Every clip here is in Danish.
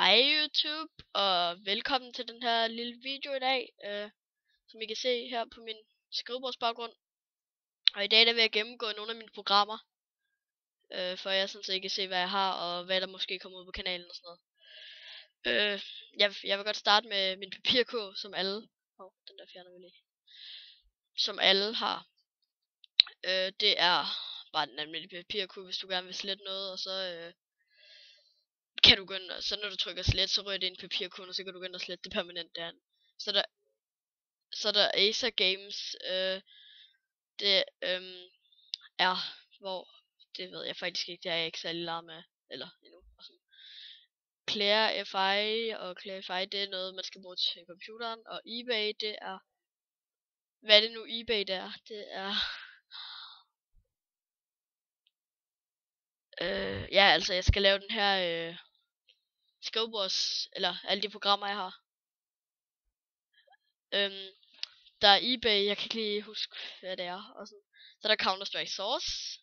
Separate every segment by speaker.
Speaker 1: Hej YouTube, og velkommen til den her lille video i dag, som I kan se her på min skrivebordsbaggrund. Og i dag der vil jeg gennemgå nogle af mine programmer, for jeg sådan set kan se hvad jeg har, og hvad der måske kommer ud på kanalen og sådan noget. Jeg vil godt starte med min papirkurv, som alle, den der fjerner vi lige, som alle har. Det er bare den almindelige papirkurv, hvis du gerne vil slette noget, og så kan du gå ind, og så når du trykker slet, så rører det ind i papirkurven, og så kan du gå ind og slette det permanent derinde. Så der Acer Games, det er, hvor, det ved jeg faktisk ikke, det er jeg ikke særlig larm med, eller endnu. Clarify, og Clarify, det er noget, man skal bruge til computeren, og eBay, det er, hvad er det nu eBay det er? Det er, ja, altså jeg skal lave den her, skrivebords, eller alle de programmer jeg har. Der er eBay, jeg kan ikke lige huske hvad det er, og sådan. Så er der Counter-Strike Source,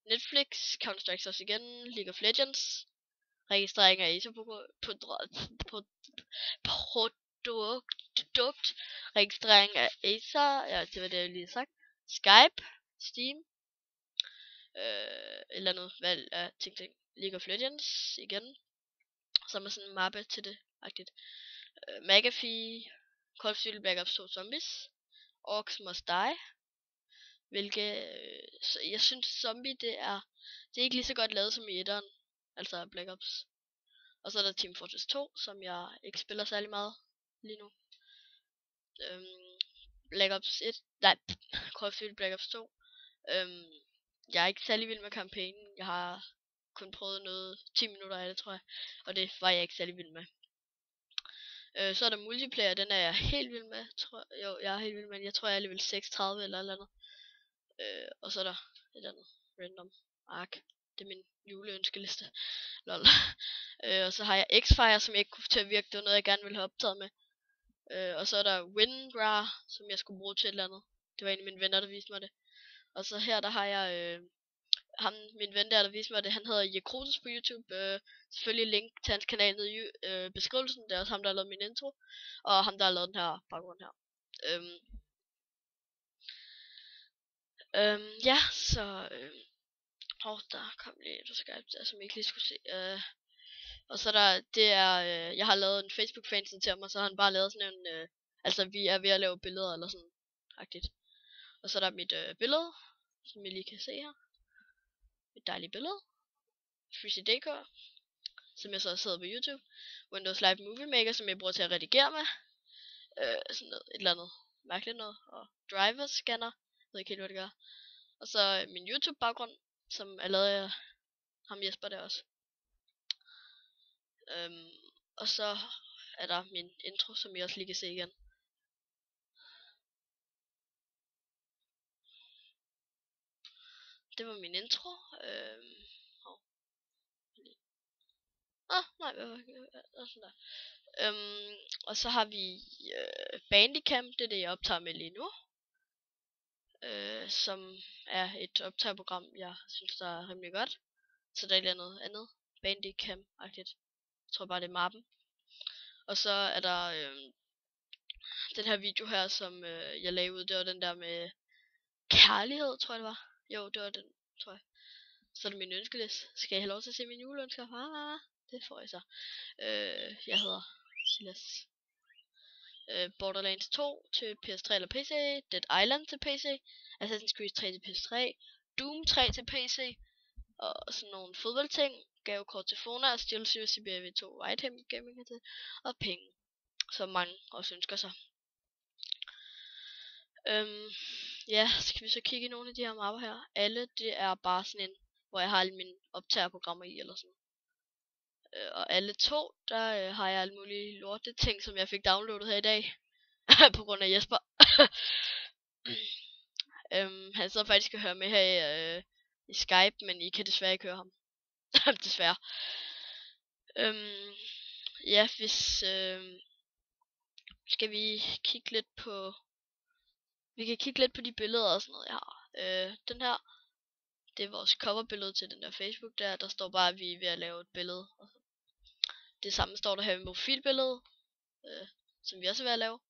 Speaker 1: Netflix, Counter-Strike Source igen, League of Legends, registrering af Acer produkt, registrering af Acer, ja det var det jeg lige har sagt, Skype, Steam, eller noget valg af ting, League of Legends igen, så er man sådan en mappe til det, agtigt. McAfee, Call of Duty Black Ops 2 Zombies, Orcs Must Die, jeg synes zombie det er ikke lige så godt lavet som i etteren, altså Black Ops. Og så er der Team Fortress 2, som jeg ikke spiller særlig meget lige nu. Black Ops 1, nej, Call of Duty Black Ops 2. Jeg er ikke særlig vild med kampagnen, jeg har kun prøvet noget 10 minutter af det, tror jeg, og det var jeg ikke særlig vild med. Så er der multiplayer, den er jeg helt vild med, jeg er helt vild med, jeg tror jeg er level 36 eller andet. Og så er der et andet random ark, det er min juleønskeliste, lol. Og så har jeg X-Fire, som jeg ikke kunne få til at virke, det var noget jeg gerne ville have optaget med. Og så er der WinRAR, som jeg skulle bruge til et eller andet, det var en af mine venner der viste mig det. Og så her der har jeg min ven der viste mig det, han hedder Jekrotis på YouTube, selvfølgelig link til hans kanal nede i beskrivelsen, det er også ham der har lavet min intro, og ham der har lavet den her baggrund her. Ja, så der kom lige et Skype der, som jeg ikke lige skulle se. Og så der, det er, jeg har lavet en Facebook-fanside til mig, så har han bare lavet sådan en, altså vi er ved at lave billeder eller sådan, agtigt. Og så er der mit billede, som I lige kan se her. Et dejligt billede. FreeCDK, som jeg så har siddet på YouTube. Windows Live Movie Maker, som jeg bruger til at redigere med. Sådan noget, et eller andet mærkeligt noget. Og driver scanner, jeg ved ikke helt hvad det gør. Og så min YouTube baggrund, som er lavet af ham Jesper der også. Og så er der min intro, som I også lige kan se igen. Det var min intro. Nej, hvad var det? Sådan der. Og så har vi Bandicam, det er det jeg optager med lige nu. Som er et optagerprogram, jeg synes der er rimelig godt. Så der er noget andet Bandicam-agtigt. Jeg tror bare det er mappen. Og så er der den her video her, som jeg lagde ud, det var den der med kærlighed, tror jeg det var. Jo, det var den, tror jeg. Så er det min ønskeliste. Skal jeg have lov til at se min juleønsker? Det får jeg så. Jeg hedder Silas. Borderlands 2 til PS3 eller PC, Dead Island til PC, Assassin's Creed 3 til PS3, Doom 3 til PC, og sådan nogle fodboldting, gavekort til Fona, Steel Series CBAV 2 item gaming til, og penge, som mange også ønsker sig. Ja, skal vi så kigge i nogle af de her mapper her. Alle, det er bare sådan en, hvor jeg har alle mine optagerprogrammer i, eller sådan. Og alle to, der har jeg alle mulige lorte ting, som jeg fik downloadet her i dag. På grund af Jesper. Han sidder faktisk og hører med her i Skype, men I kan desværre ikke høre ham. Desværre. Ja, hvis skal vi kigge lidt på, vi kan kigge lidt på de billeder og sådan noget jeg har. Den her, det er vores coverbillede til den der Facebook der står bare at vi er ved at lave et billede. Det samme står der her i profilbilledet, som vi også er ved at lave.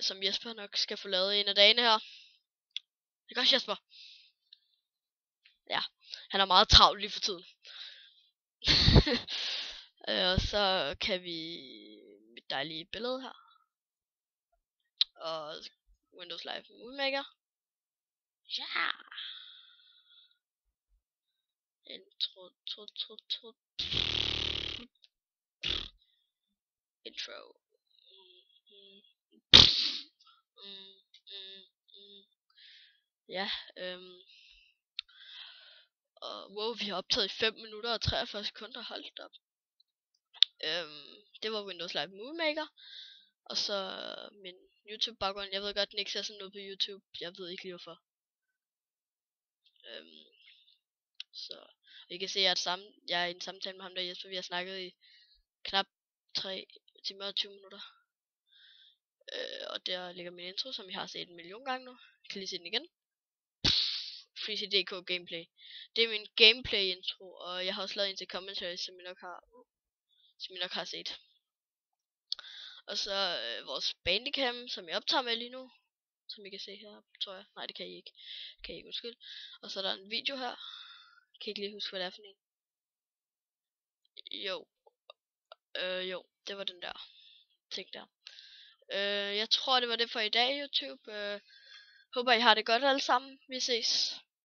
Speaker 1: Som Jesper nok skal få lavet en af dagene her. Det gør Jesper. Ja, han er meget travlt lige for tiden. Og så kan vi mit dejlige billede her. Og Windows Live Movie Maker. Ja. Intro. Ja, og wow, vi har optaget i 5 minutter og 43 sekunder, hold op. Det var Windows Live Movie Maker. Og så min YouTube baggrund. Jeg ved godt, den ikke ser sådan ud på YouTube. Jeg ved ikke lige hvorfor. Så I kan se, at jeg er i en samtale med ham der Jesper. Vi har snakket i knap 3 timer og 20 minutter. Og der ligger min intro, som jeg har set 1 million gange nu. Jeg kan lige se den igen. FreeCDK gameplay. Det er min gameplay intro, og jeg har også lavet en til commentary, som I nok har set. Og så vores Bandicam, som jeg optager med lige nu, som I kan se her, tror jeg. Nej, det kan I ikke. Kan I ikke, undskyld. Og så er der en video her. Jeg kan ikke lige huske, hvad det er for en. Jo, det var den der ting der. Jeg tror, det var det for i dag, YouTube. Håber, I har det godt alle sammen. Vi ses.